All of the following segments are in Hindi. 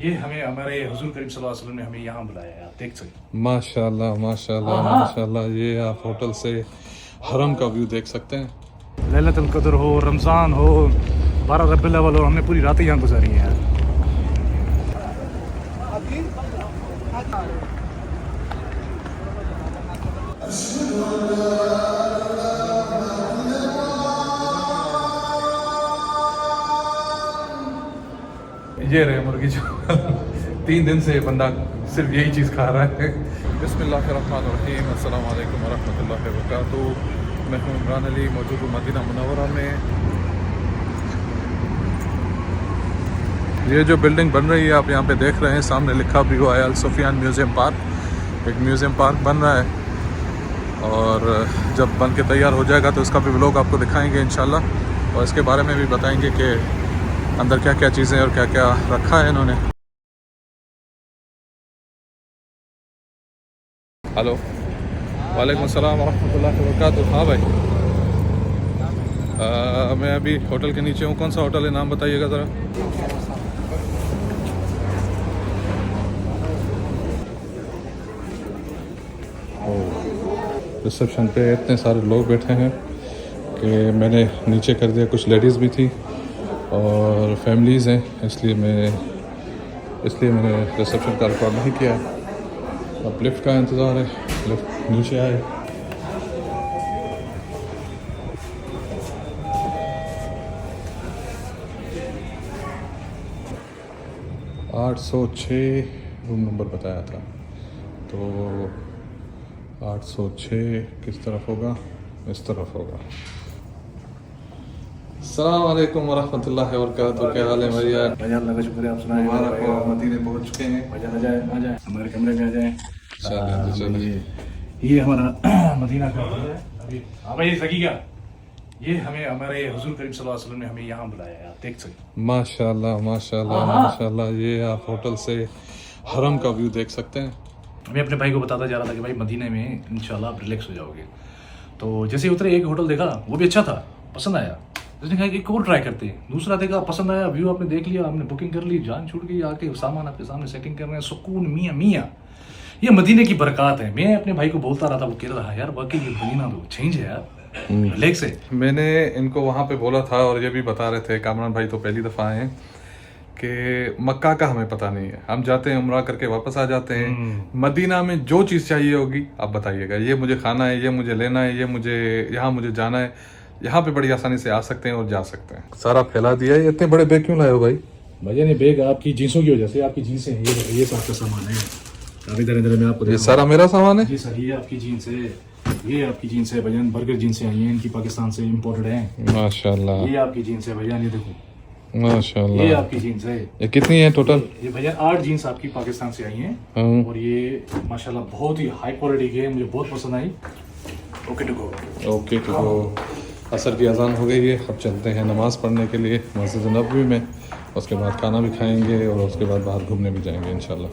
ये हमें हमारे हुजूर करीम सल्लल्लाहु अलैहि वसल्लम ने हमें यहाँ बुलाया है, आप देख सकते माशाल्लाह माशाल्लाह माशाल्लाह। ये आप होटल से हरम का व्यू देख सकते हैं। हैं। लैलतुल कद्र हो, रमज़ान हो, 12 रबीउल अव्वल हो, हमने पूरी रातें यहाँ गुजारी हैं यार। ये रहे मुर्गी जो 3 दिन से बंदा सिर्फ यही चीज़ खा रहा है। बिस्मिल्लाहिर्रहमानिर्रहीम, अस्सलाम वालेकुम वरहमतुल्लाहि वबरकातुहू। मैं हूँ इमरान अली, मौजूद हूँ मदीना मुनव्वरा में। ये जो बिल्डिंग बन रही है आप यहाँ पे देख रहे हैं, सामने लिखा भी हुआ है अल सुफियान म्यूज़ियम पार्क। एक म्यूज़ियम पार्क बन रहा है और जब बन के तैयार हो जाएगा तो इसका भी व्लॉग आपको दिखाएंगे इंशाल्लाह, और इसके बारे में भी बताएंगे कि अंदर क्या क्या चीज़ें और क्या क्या रखा है इन्होंने। हेलो, वालेकुम अस्सलाम वरहमतुल्लाहि वबरकातुहू। हाँ भाई, मैं अभी होटल के नीचे हूँ। कौन सा होटल है, नाम बताइएगा ज़रा। रिसेप्शन पे इतने सारे लोग बैठे हैं कि मैंने नीचे कर दिया। कुछ लेडीज़ भी थी और फैमिलीज़ हैं, इसलिए मैंने रिसेप्शन का रिकॉर्ड नहीं किया। अब लिफ्ट का इंतज़ार है, लिफ्ट नीचे आए। आठ 806 रूम नंबर बताया था, तो 806 किस तरफ होगा, इस तरफ होगा। अस्सलाम वालेकुम वरहमतुल्लाहि वबरकातुहू। क्या हाल है भैया? भाई अल्लाह का शुक्र है, आप सुनाएं। मुबारक हो, मदीने पहुँच चुके हैं। भाई आ जाए हमारे कमरे में आ जाए। चलिए ये हमारा मदीना का होटल है अभी। हाँ भाई सकी क्या, ये हमें हमारे हुजूर करीम सल्लल्लाहु अलैहि वसल्लम ने हमें यहाँ बुलाया है, आप देख सकते हैं। माशाल्लाह माशाल्लाह माशाल्लाह। ये आप होटल से हरम का व्यू देख सकते हैं। मैं अपने भाई को बताता जा रहा था कि भाई मदीने में इंशाल्लाह आप रिलैक्स हो जाओगे। तो जैसे ही उतरे एक होटल देखा, वो भी अच्छा था, पसंद आया। उसने कहा कि एक और ट्राई करते हैं। दूसरा देखा, पसंद आया, व्यू आपने देख लिया, आपने बुकिंग कर ली, जान छूट गई, आके सामान आपके सामने सेटिंग कर रहे हैं, सुकून मियाँ मियाँ। ये मदीने की बरकत है। मैं अपने भाई को बोलता रहा था, वो कह रहा यार वाकई ये मदीना तो चेंज है यार, रिलैक्स है। मैंने इनको वहाँ पे बोला था और ये भी बता रहे थे, कामरान भाई तो पहली दफ़ा आए हैं, कि मक्का का हमें पता नहीं है, हम जाते हैं उम्रा करके वापस आ जाते हैं। मदीना में जो चीज़ चाहिए होगी आप बताइएगा, ये मुझे खाना है, ये मुझे लेना है, ये मुझे जाना है। यहाँ पे बड़ी आसानी से आ सकते हैं और जा सकते हैं। सारा फैला दिया है। इतने बड़े बैग क्यों लाए हो भाई? भैया ने बैग आपकी जींसों की वजह से, आपकी जींस है, ये तो आपका सामान है। अभी इधर मैं आपको ये सारा मेरा सामान है? जी सर, ये आपकी जीन्स है, ये आपकी जीन्स है भैया। बर्गर जीन्स आई हैं, इनकी पाकिस्तान से इम्पोर्टेड है। माशाल्लाह। ये आपकी जीन्स है भैया, ये देखो माशाल्लाह। ये आपकी जीन्स है। ये कितनी है टोटल? ये भैया 8 जीन्स आपकी पाकिस्तान से आई हैं और ये माशाल्लाह बहुत ही हाई क्वालिटी की है, मुझे बहुत पसंद आई। Okay to go. Okay to go. असर की अजान हो गई है, अब चलते हैं नमाज़ पढ़ने के लिए मस्जिद नबवी में। उसके बाद खाना भी खाएंगे और उसके बाद बाहर घूमने भी जाएंगे इंशाल्लाह।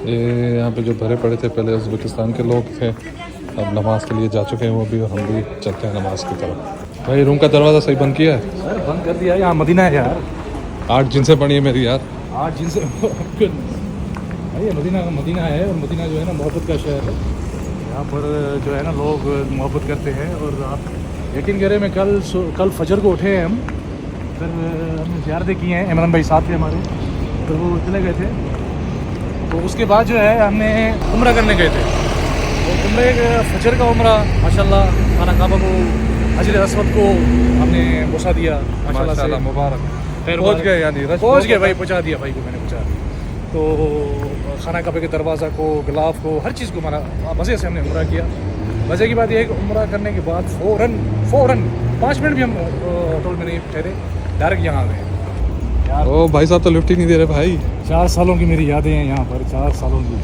ये यहाँ पे जो भरे पड़े थे पहले उज़्बेकिस्तान के लोग थे, अब नमाज के लिए जा चुके हैं वो भी, और हम भी चलते हैं नमाज की तरफ। भाई रूम का दरवाज़ा सही बंद किया है? सर बंद कर दिया, यहाँ मदीना है यार। 8 जिनसे पड़ी है मेरी यार। 8 जींस भाई मदीना है, और मदीना जो है ना मोहब्बत का शहर है। यहाँ पर जो है ना लोग मोहब्बत करते हैं। और आप यकीन करें, मैं कल फजर को उठे हैं हम, फिर हमने ज़ियारतें की हैं, इमरान भाई साथ थे हमारे, तो वो चले गए थे। तो उसके बाद जो है हमने उम्रा करने गए थे, तो उम्रे फजर का उम्रा माशाल्लाह, खाना काबा को, हजर असवद को हमने पहुँचा दिया माशाल्लाह से। मुबारक। खैर पहुँच गए यानी? पहुँच गए भाई, पहुँचा दिया भाई को मैंने, पहुँचा दिया। तो खाना काबे के दरवाज़ा को, गिलाफ को, हर चीज़ को माना मज़े से हमने उम्रा किया। मज़े की बात यह है कि उम्रा करने के बाद फ़ौरन 5 मिनट भी हम होटल में नहीं ठहरे, डायरेक्ट यहाँ आ गए यार। ओ भाई साहब तो लिफ्ट ही नहीं दे रहे भाई। 4 सालों की मेरी यादें हैं यहाँ पर, 4 सालों की।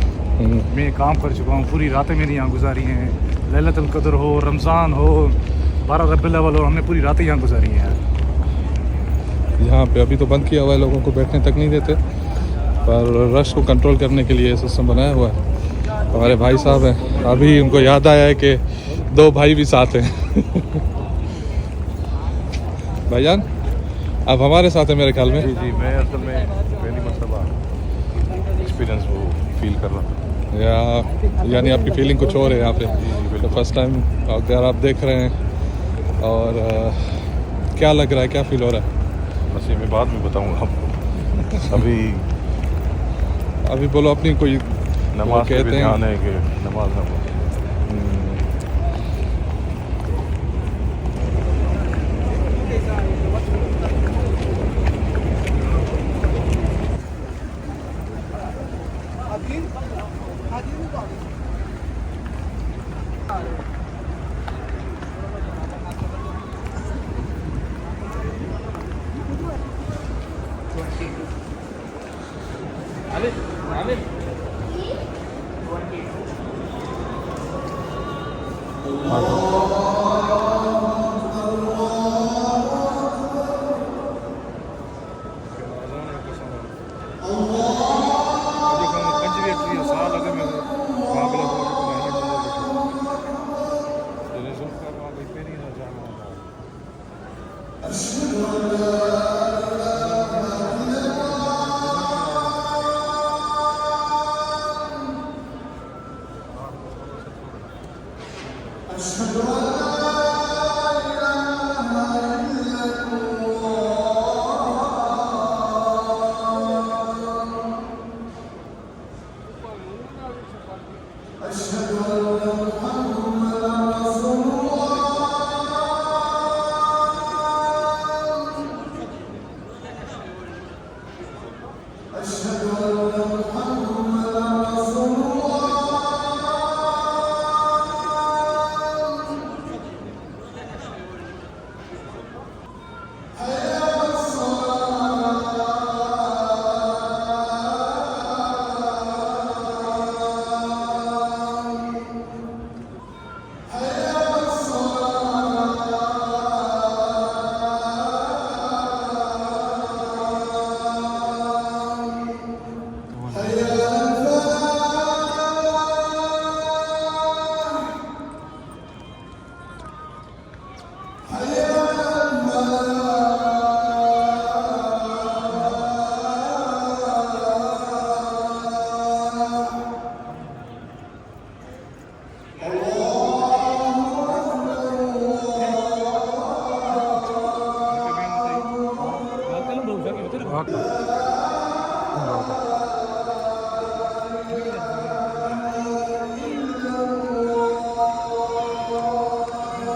मैं काम कर चुका हूँ, पूरी रातें मेरी यहाँ गुजारी हैं। लैलतुल कद्र हो, रमज़ान हो, 12 रबीउल अव्वल हो, हमने पूरी रातें यहाँ गुजारी हैं यार। यहाँ पे अभी तो बंद किया हुआ है, लोगों को बैठने तक नहीं देते, पर रश को कंट्रोल करने के लिए सिस्टम बनाया हुआ है। हमारे भाई साहब हैं, अभी उनको याद आया है कि 2 भाई भी साथ हैं। भाईजान अब हमारे साथ है मेरे ख्याल में। जी मैं असल में पहली मरतबा एक्सपीरियंस वो फील कर रहा था। यानी आपकी फीलिंग कुछ और है यहाँ पे, तो फर्स्ट टाइम अगर आप देख रहे हैं और क्या लग रहा है, क्या फील हो रहा है? बस ये मैं बाद में बताऊंगा आपको। अभी बोलो अपनी कोई नमाज पे भी कहते हैं ध्यान है कि नमाज ना पढ़ो।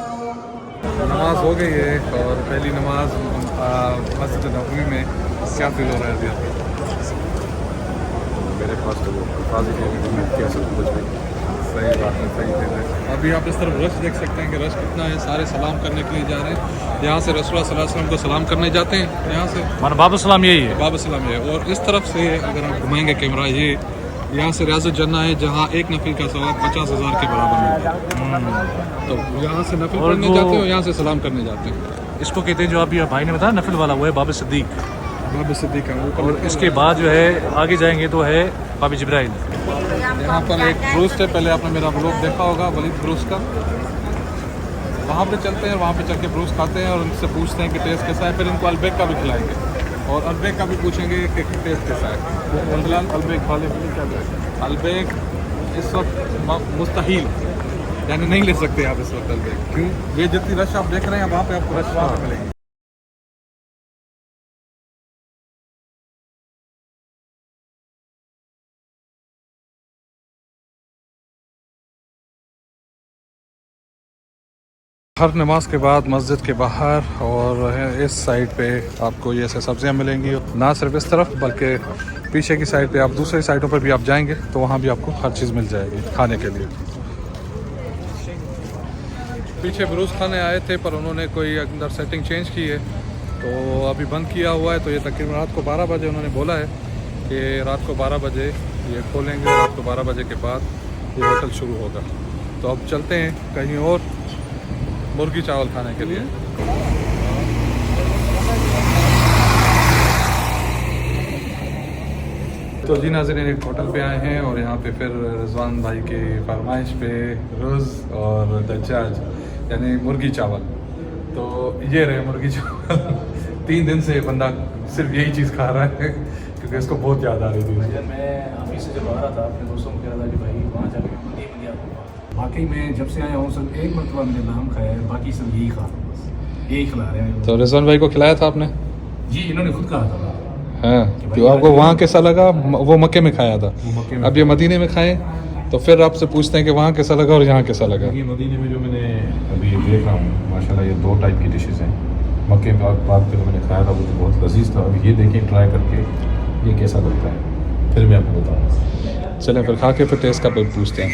नमाज हो गई है और पहली नमाज मस्जिद नबवी में। क्या फील हो रहा है अभी आपको? मेरे पास तो वो अल्फाज ही नहीं है कि मैं कैसे कुछ भी। सही बात है, सही चीज़ है। अभी आप इस तरफ रश देख सकते हैं कि रश कितना है, सारे सलाम करने के लिए जा रहे हैं। यहाँ से रसूलुल्लाह सल्लल्लाहु अलैहि वसल्लम को सलाम करने जाते हैं, यहाँ से माना बाबा सलाम यही है। बाबा सलाम है। और इस तरफ से अगर आप घुमाएंगे कैमरा, ये यहाँ से रियाज़ुल जन्नह है, जहाँ एक नफिल का सवाब 50,000 के बराबर मिलता है। तो यहाँ से नफिल और पढ़ने वो- जाते हैं और यहाँ से सलाम करने जाते हैं। इसको कहते हैं, जो अभी भाई ने बताया नफिल वाला, वो है बाबा सिद्दीक। बाबा सिद्दीक है वो। और इसके बाद जो है आगे जाएंगे तो है बाबा जिब्राइल। यहाँ पर एक ब्रूस्ट है, पहले आपने मेरा ब्लॉग देखा होगा वलीद ब्रूस्ट का। वहाँ पे चलते हैं, वहाँ पे चल के ब्रूस्ट खाते हैं और उनसे पूछते हैं कि टेस्ट कैसा है। फिर इनको अलबेक का भी खिलाएंगे और अलबेक का भी पूछेंगे कि टेस्ट कैसा है। फिलहाल अलबेक खा लेंगे। क्या अलबेक इस वक्त मुस्तहिल, यानी नहीं ले सकते आप इस वक्त अलबेक। क्यों? ये जितनी रश आप देख रहे हैं वहाँ पे आपको रश वहाँ पे मिलेगी। हर नमाज के बाद मस्जिद के बाहर और इस साइड पे आपको ये ऐसे सब्जियां मिलेंगी। ना सिर्फ इस तरफ बल्कि पीछे की साइड पे आप दूसरी साइडों पर भी आप जाएंगे तो वहाँ भी आपको हर चीज़ मिल जाएगी खाने के लिए। पीछे ब्रूस खाने आए थे पर उन्होंने कोई अंदर सेटिंग चेंज की है तो अभी बंद किया हुआ है। तो ये तकरीबन रात को 12 बजे उन्होंने बोला है कि रात को 12 बजे ये खोलेंगे और रात को 12 बजे के बाद ये होटल शुरू होगा। तो अब चलते हैं कहीं और मुर्गी चावल खाने के लिए। तो जी नाज़रीन एक होटल पे आए हैं और यहाँ पे फिर रिजवान भाई के फरमाइश पे रोज़ और दज्जाज यानी मुर्गी चावल, तो ये रहे मुर्गी चावल 3 दिन से बंदा सिर्फ यही चीज़ खा रहा है क्योंकि इसको बहुत याद आ रही थी। मैं ऑफिस से जब आ रहा था अपने दोस्तों को कह रहा था कि भाई वहाँ जाके मैं मंदी मंदिया खाऊंगा। वाकई में जब से आया हूँ सब एक मरतबा मैंने नाम खाया है, बाकी सब यही खा रहा हूँ, बस यही खिला रहे हैं। तो रिजवान भाई को खिलाया था आपने? जी इन्होंने खुद कहा था। हाँ, तो आपको वहाँ कैसा लगा? वो मक्के में खाया था, अब ये मदीने में खाएं तो फिर आपसे पूछते हैं कि वहाँ कैसा लगा और यहाँ कैसा लगा। ये मदीने में जो मैंने अभी देख रहा हूँ माशाल्लाह ये 2 टाइप की डिशेस हैं। मक्के बाग पे जो मैंने खाया था वो तो बहुत लजीज था। अब ये देखें ट्राई करके ये कैसा लगता है, फिर मैं आपको बताऊँगा। चलें फिर खा के फिर टेस्ट का पूछते हैं।